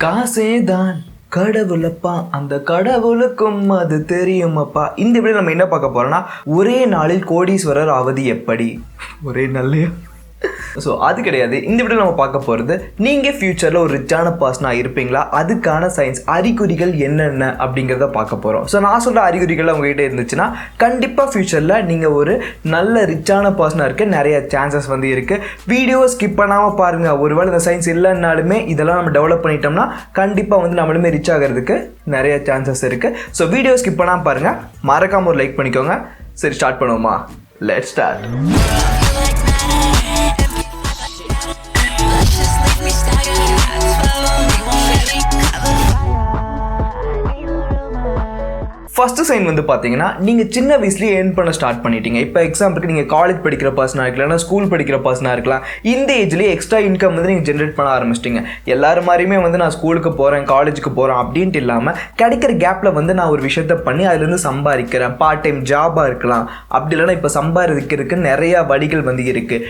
காசே தான் கடவுளப்பா, அந்த கடவுளுக்கும் அது தெரியுமப்பா. இந்த வீடியோ நம்ம என்ன பார்க்க போறோம்னா, ஒரே நாளில் கோடீஸ்வரர் ஆவது எப்படி? ஒரே நாள்லயா? ஸோ அது கிடையாது. இந்த வீடியோ நம்ம பார்க்க போகிறது, நீங்கள் ஃப்யூச்சரில் ஒரு ரிச்சான பர்சனாக இருப்பீங்களா, அதுக்கான சயின்ஸ் அறிகுறிகள் என்னென்ன அப்படிங்கிறத பார்க்க போகிறோம். ஸோ நான் சொல்கிற அறிகுறிகள் உங்ககிட்ட இருந்துச்சுன்னா கண்டிப்பாக ஃப்யூச்சரில் நீங்கள் ஒரு நல்ல ரிச்சான பர்சனாக இருக்க நிறைய சான்சஸ் வந்து இருக்குது. வீடியோ ஸ்கிப் பண்ணாமல் பாருங்கள். ஒருவேளை இந்த சயின்ஸ் இல்லைன்னாலுமே இதெல்லாம் நம்ம டெவலப் பண்ணிட்டோம்னா கண்டிப்பாக வந்து நம்மளுமே ரிச் ஆகிறதுக்கு நிறைய சான்சஸ் இருக்குது. ஸோ வீடியோ ஸ்கிப் பண்ணாமல் பாருங்கள், மறக்காமல் ஒரு லைக் பண்ணிக்கோங்க. சரி, ஸ்டார்ட் பண்ணுவோமா? Let's start. ஃபஸ்ட்டு சைன் வந்து பார்த்தீங்கன்னா, நீங்கள் சின்ன வயசுலேயே ஏர்ன் பண்ண ஸ்டார்ட் பண்ணிட்டீங்க. இப்போ எக்ஸாம்பிளுக்கு நீங்கள் காலேஜ் படிக்கிற பர்சனாக இருக்கலாம், இல்லை ஸ்கூல் படிக்கிற பர்சனாக இருக்கலாம். இந்த ஏஜ்லேயே எக்ஸ்ட்ரா இன்கம் வந்து நீங்கள் ஜென்ரேட் பண்ண ஆரம்பிச்சிட்டிங்க. எல்லாரும் மாதிரியுமே வந்து நான் ஸ்கூலுக்கு போகிறேன், காலேஜுக்கு போகிறேன் அப்படின்ட்டு இல்லாமல் கிடைக்கிற கேப்பில் வந்து நான் ஒரு விஷயத்த பண்ணி அதுலேருந்து சம்பாதிக்கிறேன். பார்ட் டைம் ஜாபாக இருக்கலாம், அப்படி இல்லைனா இப்போ சம்பாதிக்கிறதுக்கு நிறையா வழிகள் வந்து இருக்குது.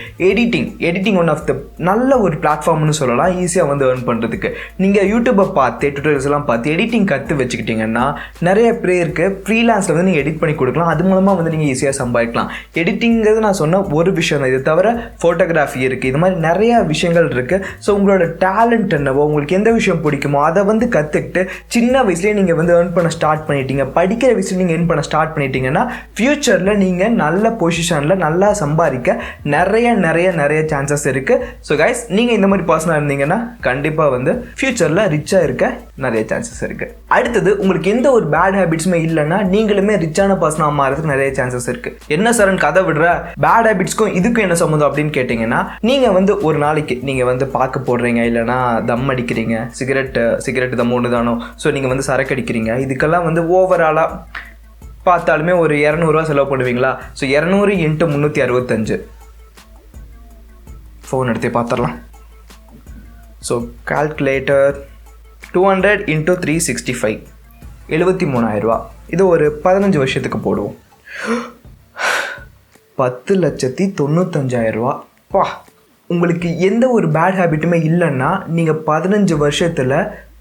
எடிட்டிங் ஒன் ஆஃப் த நல்ல ஒரு பிளாட்ஃபார்ம்னு சொல்லலாம், ஈஸியாக வந்து ஏர்ன் பண்ணுறதுக்கு. நீங்கள் யூடியூப்பை பார்த்து டுட்டோரியல்ஸ் எல்லாம் பார்த்து எடிட்டிங் கற்று வச்சுக்கிட்டிங்கன்னா நிறைய பேருக்கு ஃப்ரீலான்ஸில் வந்து நீங்கள் எடிட் பண்ணி கொடுக்கலாம். அது மூலமாக வந்து நீங்கள் ஈஸியாக சம்பாதிக்கலாம். எடிட்டிங்கிறது நான் சொன்ன ஒரு விஷயம் தான். இது தவிர ஃபோட்டோகிராஃபி இருக்குது, இது மாதிரி நிறையா விஷயங்கள் இருக்குது. ஸோ உங்களோட டேலண்ட் என்னவோ, உங்களுக்கு எந்த விஷயம் பிடிக்குமோ அதை வந்து கற்றுக்கிட்டு சின்ன வயசுலேயே நீங்கள் வந்து ஏர்ன் பண்ண ஸ்டார்ட் பண்ணிட்டீங்க. படிக்கிற வயசுல நீங்கள் ஏர்ன் பண்ண ஸ்டார்ட் பண்ணிட்டீங்கன்னா ஃப்யூச்சரில் நீங்கள் நல்ல பொசிஷனில் நல்லா சம்பாதிக்க நிறைய சான்சஸ் இருக்குது. ஸோ கைஸ், நீங்கள் இந்த மாதிரி பர்சனாக இருந்தீங்கன்னா கண்டிப்பாக வந்து ஃப்யூச்சரில் ரிச்சாக இருக்க நிறைய சான்சஸ் இருக்குது. அடுத்தது, உங்களுக்கு எந்த ஒரு பேட் ஹேபிட்ஸுமே இல்லைன்னா நீங்களுமே ரிச்சான பர்சனாக மாறதுக்கு நிறைய சான்சஸ் இருக்குது. என்ன சரண் கதை விடுற, பேட் ஹேபிட்ஸ்க்கும் இதுக்கும் என்ன சம்மந்தம் அப்படின்னு கேட்டிங்கன்னா, நீங்கள் வந்து ஒரு நாளைக்கு நீங்கள் வந்து பாக்கு போடுறீங்க, இல்லைனா தம் அடிக்கிறீங்க, சிகரெட்டு தம் ஒன்று தானோ, ஸோ நீங்கள் வந்து சரக்கு அடிக்கிறீங்க. இதுக்கெல்லாம் வந்து ஓவராலாக பார்த்தாலுமே ஒரு 200 ரூபா செலவு பண்ணுவீங்களா? ஸோ 200 × 365 ஃபோன் எடுத்து பார்த்துடலாம். ஸோ கால்குலேட்டர் 200 × 365 73,000 ரூபா. இது ஒரு 15 வருஷத்துக்கு போடுவோம். 10,95,000 ரூபா. பா, உங்களுக்கு எந்த ஒரு பேட் ஹேபிட்டுமே இல்லைன்னா நீங்கள் 15 வருஷத்தில்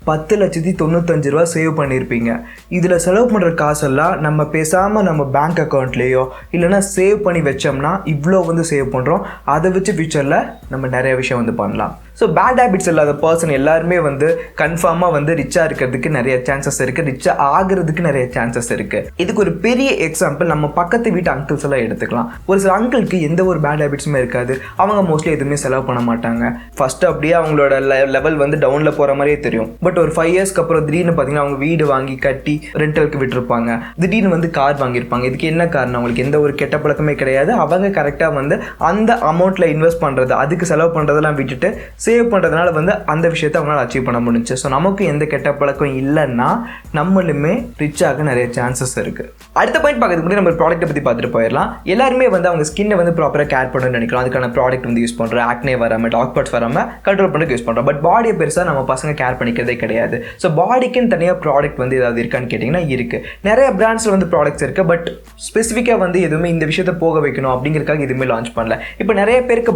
10,95,000 ரூபா சேவ் பண்ணியிருப்பீங்க. இதில் செலவு பண்ணுற காசெல்லாம் நம்ம பேசாமல் நம்ம பேங்க் அக்கௌண்ட்லேயோ இல்லைனா சேவ் பண்ணி வச்சோம்னா இவ்வளோ வந்து சேவ் பண்ணுறோம். அதை வச்சு ஃபியூச்சரில் நம்ம நிறைய விஷயம் வந்து பண்ணலாம். ஸோ பேட் ஹேபிட்ஸ் இல்லாத பர்சன் எல்லாருமே வந்து கன்ஃபார்மாக வந்து ரிச்சாக இருக்கிறதுக்கு நிறைய சான்சஸ் இருக்குது, ரிச்சாக ஆகிறதுக்கு நிறைய சான்சஸ் இருக்குது. இதுக்கு ஒரு பெரிய எக்ஸாம்பிள் நம்ம பக்கத்து வீட்டு அங்கிள்ஸ் எல்லாம் எடுத்துக்கலாம். ஒரு சில அங்கிளுக்கு எந்த ஒரு பேட் ஹேபிட்ஸுமே இருக்காது. அவங்க மோஸ்ட்லி எதுவுமே செலவு பண்ண மாட்டாங்க. ஃபஸ்ட்டு அப்படியே அவங்களோட லெவல் வந்து டவுனில் போகிற மாதிரியே தெரியும். பட் ஒரு 5 இயர்ஸ்க்கு அப்புறம் திடீர்னு பார்த்தீங்கன்னா அவங்க வீடு வாங்கி கட்டி ரெண்டலுக்கு விட்டுருப்பாங்க. திடீர்னு வந்து கார் வாங்கியிருப்பாங்க. இதுக்கு என்ன காரணம்? அவங்களுக்கு எந்த ஒரு கெட்ட பழக்கமே கிடையாது. அவங்க கரெக்டாக வந்து அந்த அமௌண்ட்டில் இன்வெஸ்ட் பண்ணுறது, அதுக்கு செலவு பண்ணுறதெல்லாம் விட்டுட்டு சேவ் பண்ணுறதுனால வந்து அந்த விஷயத்தை அவங்களால அச்சீவ் பண்ண முடிஞ்சு. ஸோ நமக்கு எந்த கெட்ட பழக்கம் இல்லைன்னா நம்மளுமே ரிச்சாக நிறைய சான்சஸ் இருக்குது. அடுத்த பாயிண்ட் பார்க்கறதுக்கு முன்னாடி நம்ம ப்ராடக்ட்டை பற்றி பார்த்துட்டு போயிடலாம். எல்லாருமே வந்து அவங்க ஸ்கின்னை வந்து ப்ராப்பராக கேர் பண்ணணும்னு நினைக்கிறோம். அதுக்கான ப்ராடக்ட் வந்து யூஸ் பண்ணுறோம். ஆக்னே வராமல், டார்க் ஸ்பாட்ஸ் வராமல் கண்ட்ரோல் பண்ணுறதுக்கு யூஸ் பண்ணுறோம். பட் பாடியை பெருசாக நம்ம பசங்க கேர் பண்ணிக்கிறதே கிடையாது. ஸோ பாடிக்குன்னு தனியாக ப்ராடக்ட் வந்து ஏதாவது இருக்கான்னு கேட்டிங்கன்னா இருக்குது. நிறைய பிராண்ட்ஸில் வந்து ப்ராடக்ட்ஸ் இருக்குது. பட் ஸ்பெசிஃபிக்காக வந்து எதுவுமே இந்த விஷயத்தை போக வைக்கணும் அப்படிங்கிறதுக்காக எதுவுமே லான்ச் பண்ணல. இப்போ நிறைய பேருக்கு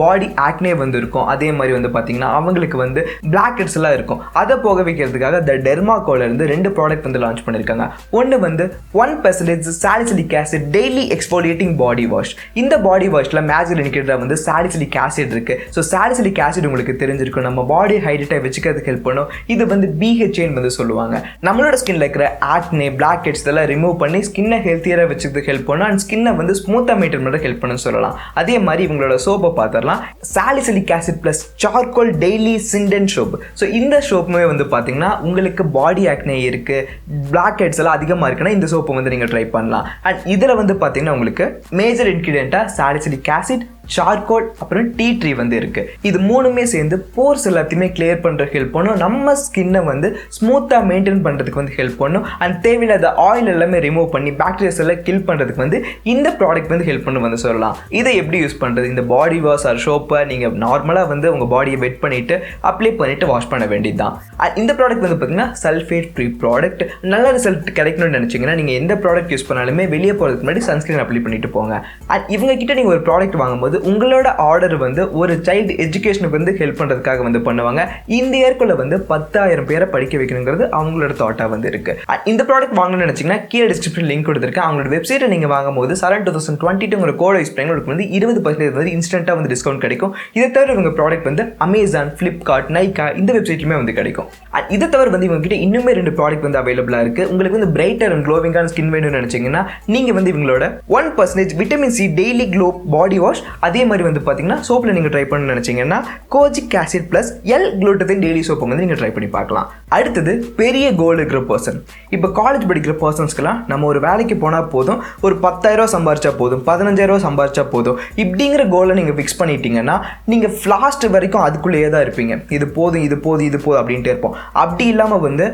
பாடி ஆக்னே வந்து இருக்கும். அதே மாதிரி வந்து பார்த்தீங்கன்னா அவங்களுக்கு வந்து பிளாக் ஹெட்ஸ் எல்லாம் இருக்கும். அதை போக வைக்கிறதுக்காக த டெர்மால இருந்து 2 ப்ராடக்ட் வந்து லான்ச் பண்ணியிருக்காங்க. ஒன்று வந்து 1% salicylic acid daily exfoliating body wash. இந்த பாடி வாஷ்ல மேஜர் இன்கிரிடியன்ட் வந்து சாலிசிலிக் ஆசிட் இருக்கு. ஸோ சாலிசிலிக் ஆசிட் உங்களுக்கு தெரிஞ்சிருக்கும், நம்ம பாடி ஹைட்ரேட்டாக வச்சுக்கிறதுக்கு ஹெல்ப் பண்ணும். இது வந்து BHA வந்து சொல்லுவாங்க. நம்மளோட ஸ்கின்ல இருக்கிற ஆக்னே, பிளாக் ஹெட்ஸ் இதெல்லாம் ரிமூவ் பண்ணி ஸ்கின்னை ஹெல்த்தியராக வச்சுக்கிறதுக்கு ஹெல்ப் பண்ணும். அண்ட் ஸ்கின்னை வந்து ஸ்மூத்தாக மெயின்டைன் பண்ணுறதுக்கு ஹெல்ப் பண்ணுன்னு சொல்லலாம். அதே மாதிரி இவங்களோட சோப்பை பார்த்துடலாம். Salicylic acid plus charcoal daily சிண்டென்ட் சோப். ஸோ இந்த சோப்புமே வந்து பார்த்தீங்கன்னா உங்களுக்கு பாடி ஆக்னே இருக்குது, பிளாக் ஹெட்ஸ் எல்லாம் அதிகமாக இருக்குன்னா இந்த சோப்பை வந்து நீங்கள் ட்ரை பண்ணலாம். அண்ட் இதில் வந்து பார்த்தீங்கன்னா உங்களுக்கு மேஜர் இன்கிரிடியண்ட்டாக சாலிசிலிக் ஆசிட், சார்கோல் அப்புறம் டீ ட்ரீ வந்து இருக்குது. இது மூணுமே சேர்ந்து போர்ஸ் எல்லாத்தையுமே கிளியர் பண்ணுறதுக்கு ஹெல்ப் பண்ணும். நம்ம ஸ்கின்னை வந்து ஸ்மூத்தாக மெயின்டைன் பண்ணுறதுக்கு வந்து ஹெல்ப் பண்ணும். அண்ட் தேவையில்லாத ஆயில் எல்லாமே ரிமூவ் பண்ணி பாக்டீரியாஸ் எல்லாம் கில் பண்ணுறதுக்கு வந்து இந்த ப்ராடக்ட் வந்து ஹெல்ப் பண்ணு வந்து சொல்லலாம். இதை எப்படி யூஸ் பண்ணுறது? இந்த பாடி வாஷ் ஆர் சோப்பை நீங்கள் நார்மலாக வந்து உங்கள் பாடியை வெட் பண்ணிவிட்டு அப்ளை பண்ணிவிட்டு வாஷ் பண்ண வேண்டியது தான். இந்த ப்ராடக்ட் வந்து பார்த்தீங்கன்னா சல்ஃபேட் ஃப்ரீ ப்ராடக்ட். நல்ல ரிசல்ட் கிடைக்கணும்னு நினச்சிங்கன்னா நீங்கள் எந்த ப்ராடக்ட் யூஸ் பண்ணாலுமே வெளியே போகிறதுக்கு முன்னாடி சன்ஸ்கிரீன் அப்ளை பண்ணிட்டு போங்க. அண்ட் இவங்க கிட்ட நீங்கள் ஒரு ப்ராடக்ட் வாங்கும்போது போது உங்களோட ஆர்டர் வந்து ஒரு சைல்டு எஜுகேஷனுக்கு வந்து ஹெல்ப் பண்ணுறதுக்காக வந்து பண்ணுவாங்க. இந்த இயர்க்குள்ள வந்து 10,000 பேரை படிக்க வைக்கணுங்கிறது அவங்களோட தாட்டாக வந்து இருக்கு. இந்த ப்ராடக்ட் வாங்கணும்னு நினச்சிங்கன்னா கீழே டிஸ்கிரிப்ஷன் லிங்க் கொடுத்துருக்கேன். அவங்களோட வெப்சைட்டை நீங்கள் வாங்கும்போது Saran 2022 கோட் யூஸ் பண்ணி உங்களுக்கு வந்து 20% வந்து இன்ஸ்டன்ட்டாக வந்து டிஸ்கவுண்ட் கிடைக்கும். இதை தவிர இவங்க ப்ராடக்ட் வந்து அமேசான், ஃப்ளிப்கார்ட், நைக்கா இந்த வெப்சைட்லையுமே வந்து கிடைக்கும். இதை தவிர வந்து இவங்க கிட்ட இன்னுமே 2 ப்ராடக்ட் வந்து அவைலபிளாக இருக்கு. உங்களுக்கு வந்து பிரைட்டர் அண்ட் க்ளோவிங்கான ஸ்கின் வேணும்னு நினைச்சீங்கன்னா நீங்க வந்து இவங்களோட 1% vitamin C daily glow body wash, அதே மாதிரி வந்து பார்த்தீங்கன்னா சோப்பில் நீங்கள் ட்ரை பண்ணணும்னு நினைச்சீங்கன்னா kojic acid plus L glutathione daily சோப்பை வந்து நீங்கள் ட்ரை பண்ணி பார்க்கலாம். அடுத்தது பெரிய கோல் இருக்கிற பர்சன். இப்போ காலேஜ் படிக்கிற பர்சன்ஸ்க்குலாம் நம்ம ஒரு வேலைக்கு போனால் போதும், ஒரு 10,000 சம்பாரிச்சா போதும், 15,000 சம்பாரிச்சா போதும், இப்படிங்கிற கோலை நீங்கள் ஃபிக்ஸ் பண்ணிட்டீங்கன்னா நீங்கள் லாஸ்ட் வரைக்கும் அதுக்குள்ளேயே தான் இருப்பீங்க. இது போதும் இது போதும் இது போதும் அப்படின்ட்டு இருப்போம். அப்படி இல்லாமல் வந்து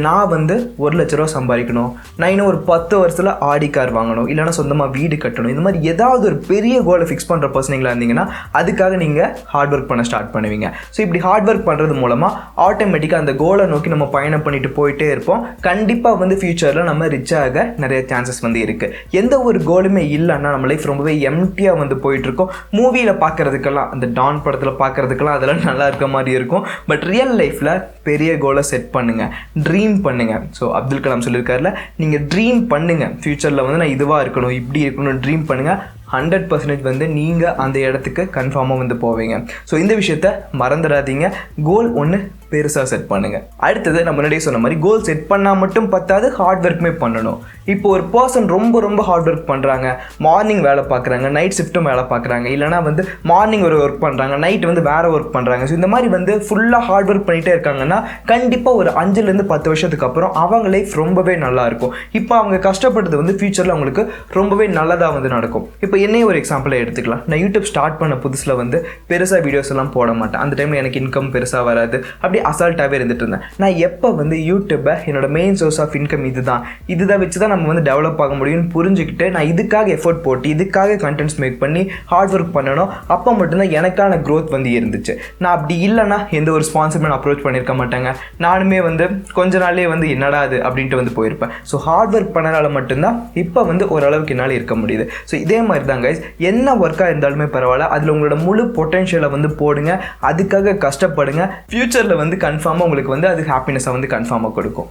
நான் வந்து 1 லட்ச ரூபா சம்பாதிக்கணும், நான் இன்னும் ஒரு 10 வருஷத்தில் ஆடி கார் வாங்கணும், இல்லைனா சொந்தமாக வீடு கட்டணும், இந்த மாதிரி ஏதாவது ஒரு பெரிய கோலை ஃபிக்ஸ் பண்ணுற பர்சனிங்களாக இருந்தீங்கன்னா அதுக்காக நீங்கள் ஹார்ட் ஒர்க் பண்ண ஸ்டார்ட் பண்ணுவீங்க. ஸோ இப்படி ஹார்ட் ஒர்க் பண்ணுறது மூலமாக ஆட்டோமேட்டிக்காக அந்த கோலை நோக்கி நம்ம பயணம் பண்ணிட்டு போயிட்டே இருப்போம். கண்டிப்பாக வந்து ஃபியூச்சரில் நம்ம ரிச் ஆக நிறைய சான்சஸ் வந்து இருக்குது. எந்த ஒரு கோலுமே இல்லைன்னா நம்ம லைஃப் ரொம்பவே எம்டியாக வந்து போயிட்டுருக்கோம். மூவியில் பார்க்குறதுக்கெல்லாம், அந்த டான் படத்தில் பார்க்குறதுக்கெல்லாம் அதெல்லாம் நல்லா இருக்க மாதிரி இருக்கும். பட் ரியல் லைஃப்பில் பெரிய கோலை செட் பண்ணுங்கள், ட்ரீம் பண்ணுங்கள். ஸோ அப்துல் கலாம் சொல்லியிருக்காருல, நீங்கள் ட்ரீம் பண்ணுங்கள். ஃப்யூச்சரில் வந்து நான் இதுவாக இருக்கணும், இப்படி இருக்கணும், ட்ரீம் பண்ணுங்கள். 100% வந்து நீங்கள் அந்த இடத்துக்கு கன்ஃபார்மாக வந்து போவீங்க. ஸோ இந்த விஷயத்த மறந்துடாதீங்க. கோல் ஒன்று பெருசாக செட் பண்ணுங்கள். அடுத்தது நம்ம முன்னாடியே சொன்ன மாதிரி கோல் செட் பண்ணால் மட்டும் பத்தாது, ஹார்ட் ஒர்க்குமே பண்ணணும். இப்போ ஒரு பர்சன் ரொம்ப ஹார்ட் ஒர்க் பண்ணுறாங்க, மார்னிங் வேலை பார்க்குறாங்க, நைட் ஷிஃப்ட்டும் வேலை பார்க்குறாங்க, இல்லைனா வந்து மார்னிங் ஒரு ஒர்க் பண்ணுறாங்க, நைட் வந்து வேறு ஒர்க் பண்ணுறாங்க. ஸோ இந்த மாதிரி வந்து ஃபுல்லாக ஹார்ட் ஒர்க் பண்ணிகிட்டே இருக்காங்கன்னா கண்டிப்பாக ஒரு 5லேருந்து 10 வருஷத்துக்கு அப்புறம் அவங்க லைஃப் ரொம்பவே நல்லாயிருக்கும். இப்போ அவங்க கஷ்டப்பட்டது வந்து ஃபியூச்சரில் அவங்களுக்கு ரொம்பவே நல்லதாக வந்து நடக்கும். இப்போ என்னையே ஒரு எக்ஸாம்பிளை எடுத்துக்கலாம். நான் யூடியூப் ஸ்டார்ட் பண்ண புதுசில் வந்து பெருசாக வீடியோஸ் எல்லாம் போட மாட்டேன். அந்த டைமில் எனக்கு இன்கம் பெருசாக வராது, அப்படியே அசால்ட்டாகவே இருந்துட்டு இருந்தேன். நான் எப்போ வந்து யூடியூப்பை என்னோட மெயின் சோர்ஸ் ஆஃப் இன்கம் இதுதான் வச்சு தான் நம்ம வந்து டெவலப் ஆக முடியும்னு புரிஞ்சுக்கிட்டு நான் இதுக்காக எஃபோர்ட் போட்டு இதுக்காக கண்டென்ட்ஸ் மேக் பண்ணி ஹார்ட் ஒர்க் பண்ணணும். அப்போ மட்டும்தான் எனக்கான க்ரோத் வந்து இருந்துச்சு. நான் அப்படி இல்லைன்னா எந்த ஒரு ஸ்பான்சர்மேன் அப்ரோச் பண்ணியிருக்க மாட்டாங்க. நானுமே வந்து கொஞ்ச நாளே வந்து என்னடா அது அப்படின்ட்டு வந்து போயிருப்பேன். ஸோ ஹார்ட் ஒர்க் பண்ணனால மட்டும்தான் இப்போ வந்து ஓரளவுக்கு என்னால் இருக்க முடியுது. ஸோ இதே மாதிரி தான் கைஸ், என்ன ஒர்க்காக இருந்தாலுமே பரவாயில்ல, அதில் உங்களோட முழு பொட்டன்ஷியலை வந்து போடுங்க, அதுக்காக கஷ்டப்படுங்க. ஃப்யூச்சரில் வந்து கன்ஃபார்மாக உங்களுக்கு வந்து அது ஹாப்பினஸை வந்து கன்ஃபார்மாக கொடுக்கும்.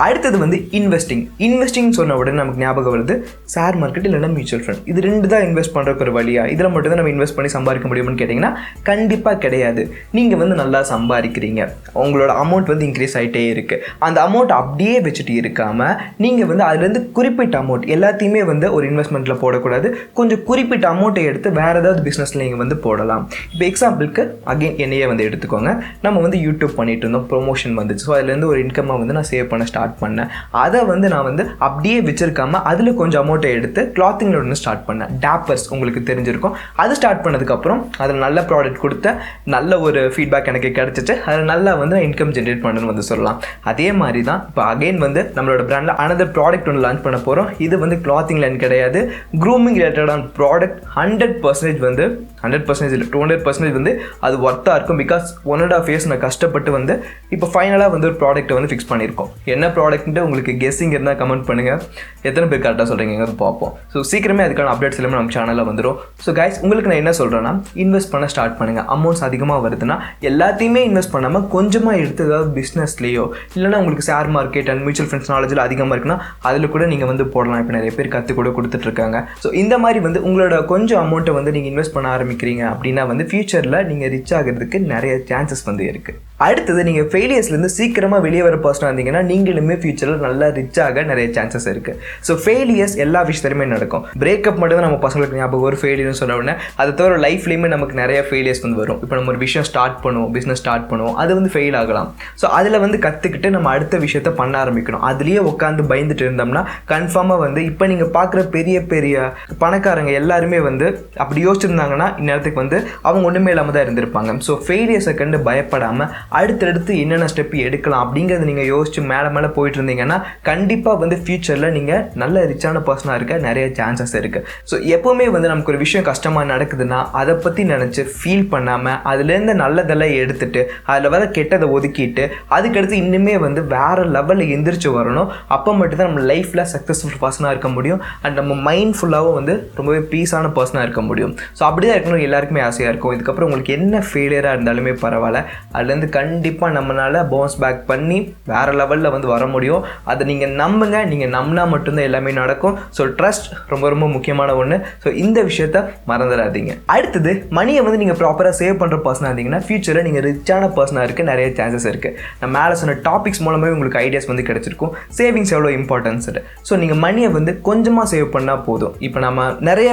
அடுத்தது வந்து இன்வெஸ்டிங் சொன்ன உடனே நமக்கு ஞாபகம் வருது ஷேர் மார்க்கெட் இல்லைன்னா மியூச்சுவல் ஃபண்ட். இது 2 தான் இன்வெஸ்ட் பண்ணுறக்கு ஒரு வழியா, இதில் மட்டும் தான் நம்ம இன்வெஸ்ட் பண்ணி சம்பாதிக்க முடியும்னு கேட்டிங்கன்னா கண்டிப்பாக கிடையாது. நீங்கள் வந்து நல்லா சம்பாதிக்கிறீங்க, உங்களோட அமௌண்ட் வந்து இன்க்ரீஸ் ஆகிட்டே இருக்குது. அந்த அமௌண்ட் அப்படியே வச்சுட்டு இருக்காமல் நீங்கள் வந்து அதுலேருந்து குறிப்பிட்ட அமௌண்ட் எல்லாத்தையுமே வந்து ஒரு இன்வெஸ்ட்மெண்ட்டில் போடக்கூடாது. கொஞ்சம் குறிப்பிட்ட அமௌண்ட்டை எடுத்து வேறு ஏதாவது பிஸ்னஸில் நீங்கள் வந்து போடலாம். இப்போ எக்ஸாம்பிளுக்கு அகைன் என்னையே வந்து எடுத்துக்கோங்க. நம்ம வந்து யூடியூப் பண்ணிட்டு இருந்தோம், ப்ரொமோஷன் வந்துச்சு. ஸோ அதுலேருந்து ஒரு இன்கம்மை வந்து நான் சேவ் பண்ண பண்ணேன். அதை வந்து நான் வந்து அப்படியே வச்சிருக்காம அதில் கொஞ்சம் அமௌண்ட்டை எடுத்து கிளாத்திங்கில் ஒன்று ஸ்டார்ட் பண்ணேன். டேப்பர்ஸ் உங்களுக்கு தெரிஞ்சிருக்கும். அது ஸ்டார்ட் பண்ணதுக்கப்புறம் அதில் நல்ல ப்ராடக்ட் கொடுத்த நல்ல ஒரு ஃபீட்பேக் எனக்கு கிடைச்சிச்சு. அதில் நல்லா வந்து நான் இன்கம் ஜென்ரேட் பண்ணணும்னு வந்து சொல்லலாம். அதே மாதிரி தான் இப்போ அகைன் வந்து நம்மளோட பிராண்டில் அனதர் ப்ராடக்ட் ஒன்று லான்ச் பண்ண போகிறோம். இது வந்து கிளாத்திங் லைன் கிடையாது, க்ரூமிங் ரிலேட்டடான ப்ராடக்ட். 100% வந்து 100% இல்லை 200% வந்து அது ஒர்த்தாக இருக்கும். பிகாஸ் 1.5 years நான் கஷ்டப்பட்டு வந்து இப்போ ஃபைனலாக வந்து ஒரு ப்ராடக்ட்டை வந்து ஃபிக்ஸ் பண்ணியிருக்கோம். என்ன ப்ராடக்ட்ன்ட்டு உங்களுக்கு கெஸ்ஸிங் இருந்தால் கமெண்ட் பண்ணுங்கள். எத்தனை பேர் கரெக்டாக சொல்கிறீங்க பார்ப்போம். ஸோ சீக்கிரமே அதுக்கான அப்டேட்ஸ் எல்லாமே நம்ம சேனலில் வந்துடும். ஸோ கைஸ், உங்களுக்கு நான் என்ன சொல்கிறேன்னா, இன்வெஸ்ட் பண்ண ஸ்டார்ட் பண்ணுங்கள். அமௌண்ட்ஸ் அதிகமாக வருதுன்னா எல்லாத்தையுமே இன்வெஸ்ட் பண்ணாமல் கொஞ்சமாக எடுத்து ஏதாவது பிஸ்னஸ்லேயோ இல்லைனா உங்களுக்கு share market and mutual funds நாலேஜில் அதிகமாக இருக்குன்னா அதில் கூட நீங்கள் வந்து போடலாம். இப்போ நிறைய பேர் கற்று கூட கொடுத்துட்ருக்காங்க. ஸோ இந்த மாதிரி வந்து உங்களோட கொஞ்சம் அமௌண்ட்டை வந்து நீங்கள் இன்வெஸ்ட் பண்ண ஆரம்பிக்கிறீங்க அப்படின்னா வந்து ஃபியூச்சரில் நீங்கள் ரிச் ஆகிறதுக்கு நிறைய சான்சஸ் வந்து இருக்குது. அடுத்தது நீங்கள் ஃபெயிலியர்ஸ்லேருந்து சீக்கிரமாக வெளியே வர பர்சனாக இருந்தீங்கன்னா நீங்களுமே ஃபியூச்சரில் நல்லா ரிச்சாக நிறைய சான்சஸ் இருக்குது. ஸோ ஃபெயிலியர்ஸ் எல்லா விஷயத்துலையுமே நடக்கும். பிரேக்கப் மட்டும் தான் நம்ம பசங்களுக்கு ஞாபகம் ஒரு ஃபெயிலியர்னு சொன்ன உடனே, அதை தவிர லைஃப்லேயுமே நமக்கு நிறைய ஃபெயிலியர்ஸ் வந்து வரும். இப்போ நம்ம ஒரு விஷயம் ஸ்டார்ட் பண்ணுவோம், பிஸ்னஸ் ஸ்டார்ட் பண்ணுவோம், அது வந்து ஃபெயில் ஆகலாம். ஸோ அதில் வந்து கற்றுக்கிட்டு நம்ம அடுத்த விஷயத்த பண்ண ஆரம்பிக்கணும். அதுலேயே உட்காந்து பயந்துட்டு இருந்தோம்னா கன்ஃபார்மாக வந்து இப்போ நீங்கள் பார்க்குற பெரிய பெரிய பணக்காரங்க எல்லாருமே வந்து அப்படி யோசிச்சிருந்தாங்கன்னா இந்நேரத்துக்கு வந்து அவங்க ஒன்றுமே இல்லாமல் தான் இருந்திருப்பாங்க. ஸோ ஃபெயிலியர்ஸை கண்டு பயப்படாமல் அடுத்தடுத்து என்னென்ன ஸ்டெப் எடுக்கலாம் அப்படிங்கிறத நீங்கள் யோசிச்சு மேலே போயிட்டு இருந்தீங்கன்னா கண்டிப்பாக வந்து ஃபியூச்சரில் நீங்கள் நல்ல ரிச்சான பர்சனாக இருக்க நிறைய சான்சஸ் இருக்குது. ஸோ எப்போவுமே வந்து நமக்கு ஒரு விஷயம் கஷ்டமாக நடக்குதுன்னா அதை பற்றி நினச்சி ஃபீல் பண்ணாமல் அதுலேருந்து நல்லதெல்லாம் எடுத்துகிட்டு அதில் வர கெட்டதை ஒதுக்கிட்டு அதுக்கடுத்து இன்னுமே வந்து வேறு லெவலில் எந்திரிச்சு வரணும். அப்போ மட்டும்தான் நம்ம லைஃப்பில் சக்ஸஸ்ஃபுல் பர்சனாக இருக்க முடியும். அண்ட் நம்ம மைண்ட் ஃபுல்லாகவும் வந்து ரொம்பவே பீஸான பர்சனாக இருக்க முடியும். ஸோ அப்படி தான் இருக்கணும் எல்லாருக்குமே ஆசையாக இருக்கும். இதுக்கப்புறம் உங்களுக்கு என்ன ஃபெயிலியராக இருந்தாலுமே பரவாயில்ல, அதுலேருந்து கண்டிப்பாக நம்மளால் பவுன்ஸ் பேக் பண்ணி வேறு லெவலில் வந்து வர முடியும். அதை நீங்கள் நம்புங்க. நீங்கள் நம்பினா மட்டும்தான் எல்லாமே நடக்கும். ஸோ ட்ரஸ்ட் ரொம்ப ரொம்ப முக்கியமான ஒன்று. ஸோ இந்த விஷயத்த மறந்துடாதீங்க. அடுத்தது மணியை வந்து நீங்கள் ப்ராப்பராக சேவ் பண்ணுற பர்சனாக இருந்தீங்கன்னா ஃபியூச்சரில் நீங்கள் ரிச்சான பர்சனாக இருக்க நிறைய சான்சஸ் இருக்குது. நான் மேலே சொன்ன டாபிக்ஸ் மூலமாகவே உங்களுக்கு ஐடியாஸ் வந்து கிடச்சிருக்கும். சேவிங்ஸ் எவ்வளோ இம்பார்ட்டன்ஸ். ஸோ நீங்கள் மணியை வந்து கொஞ்சமாக சேவ் பண்ணால் போதும். இப்போ நம்ம நிறைய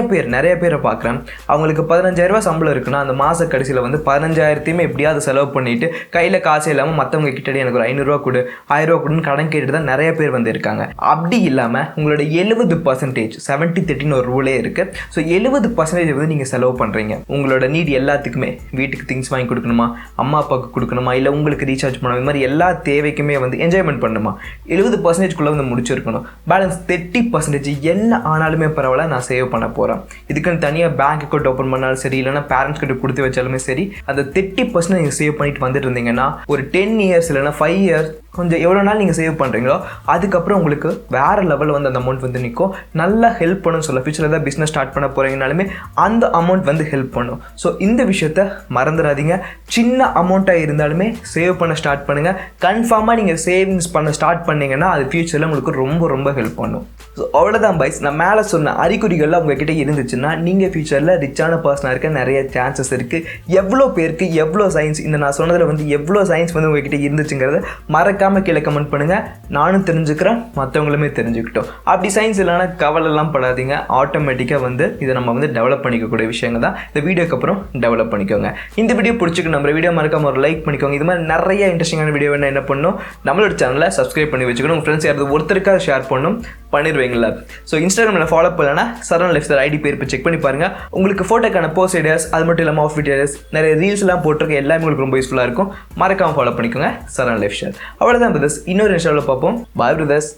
பேரை பார்க்குறேன். அவங்களுக்கு 15,000 ரூபா சம்பளம் இருக்குன்னா அந்த மாத கடைசியில் வந்து 15,000 எப்படியாவது செலவு பண்ணிவிட்டு கையில் காசு இல்லாமல் மற்றவங்க கிட்டே எனக்கு ஒரு 500 ரூபா கொடு 1000 ரூபா கொடுன்னு கடன் கேட்டுட்டு தான் நிறைய பேர் வந்து இருக்காங்க. அப்படி இல்லாமல் உங்களோட 70% 70-30 ஒரு ரூலே இருக்குது. ஸோ 70% வந்து நீங்கள் செலவு பண்ணுறீங்க. உங்களோட நீட் எல்லாத்துக்குமே, வீட்டுக்கு திங்ஸ் வாங்கி கொடுக்கணுமா, அம்மா அப்பாவுக்கு கொடுக்கணுமா, இல்லை உங்களுக்கு ரீசார்ஜ் பண்ணணும், இது மாதிரி எல்லா தேவைக்குமே வந்து என்ஜாய்மெண்ட் பண்ணணுமா, 70% வந்து முடிச்சிருக்கணும். பேலன்ஸ் 30% என்ன ஆனாலுமே பரவாயில்ல, நான் சேவ் பண்ண போகிறேன். இதுக்குன்னு தனியாக பேங்க் அக்கௌண்ட் ஓப்பன் பண்ணாலும் சரி, இல்லைனா பேரண்ட்ஸ் கிட்ட கொடுத்து வச்சாலுமே சரி, அந்த 30% நீங்கள் சேவ் பண்ணிட்டு வந்துட்டு இருந்தீங்கன்னா ஒரு 10 இயர்ஸ் இல்லைனா 5 இயர்ஸ் கொஞ்சம் எவ்வளோ நாள் நீங்கள் சேவ் பண்ணுறீங்களோ அதுக்கப்புறம் உங்களுக்கு வேறு லெவலில் வந்து அந்த அமௌண்ட் வந்து நிற்கும். நல்லா ஹெல்ப் பண்ணுன்னு சொல்ல. ஃபியூச்சரில் ஏதாவது பிஸ்னஸ் ஸ்டார்ட் பண்ண போகிறீங்கனாலுமே அந்த அமௌண்ட் வந்து ஹெல்ப் பண்ணும். ஸோ இந்த விஷயத்த மறந்துடாதீங்க. சின்ன அமௌண்ட்டாக இருந்தாலுமே சேவ் பண்ண ஸ்டார்ட் பண்ணுங்கள். கன்ஃபார்மாக நீங்கள் சேவிங்ஸ் பண்ண ஸ்டார்ட் பண்ணிங்கன்னா அது ஃபியூச்சரில் உங்களுக்கு ரொம்ப ரொம்ப ஹெல்ப் பண்ணும். ஸோ அவ்வளோதான் பைஸ். நான் மேலே சொன்ன அறிகுறிகள்லாம் உங்ககிட்ட இருந்துச்சுன்னா நீங்கள் ஃபியூச்சரில் ரிச்சான பர்சனாக இருக்க நிறைய சான்சஸ் இருக்குது. எவ்வளோ பேருக்கு எவ்வளோ சயின்ஸ், இந்த நான் சொன்னதில் வந்து எவ்வளோ சயின்ஸ் வந்து உங்ககிட்ட இருந்துச்சுங்கிறத மறக்காமல் கீழே கமெண்ட் பண்ணுங்கள். நானும் தெரிஞ்சுக்கிறேன், மற்றவங்களுமே தெரிஞ்சுக்கிட்டோம். அப்படி சயின்ஸ் இல்லைனா கவலைலாம் படாதீங்க. ஆட்டோமேட்டிக்காக வந்து இதை நம்ம வந்து டெவலப் பண்ணிக்கக்கூடிய விஷயங்கள் தான். இந்த வீடியோக்கு அப்புறம் டெவலப் பண்ணிக்கோங்க. இந்த வீடியோ பிடிச்சிக்கு நம்ம வீடியோ மறக்காம ஒரு லைக் பண்ணிக்கோங்க. இது மாதிரி நிறைய இன்ட்ரெஸ்டிங்கான வீடியோ வேணா என்ன பண்ணணும், நம்மளோட சேனலை சப்ஸ்கிரைப் பண்ணி வச்சுக்கணும். உங்கள் ஃப்ரெண்ட்ஸ் யாராவது ஒருத்தருக்காக ஷேர் பண்ணணும், பண்ணிடுவீங்களா? ஸோ இன்ஸ்டாகிராமில் ஃபாலோ பண்ணலன்னா சரண் லைஃப் ஸ்டைல் ஐடி பேர் இப்போ செக் பண்ணி பாருங்கள். உங்களுக்கு ஃபோட்டோக்கான போஸ்ட் ஐடியாஸ், அது மட்டும் இல்லாமல் ஆஃப் ஐடியாஸ், நிறைய ரீல்ஸ்லாம் போட்டிருக்க எல்லாமே உங்களுக்கு ரொம்ப யூஸ்ஃபுல்லாக இருக்கும். மறக்காமல் ஃபாலோ பண்ணிக்கோங்க சரண் லைஃப் ஸ்டைல். அவ்வளோதான் பிரதர்ஸ். இன்னொரு இன்ஸ்டாவில் பார்ப்போம். பாய் பிரதர்ஸ்.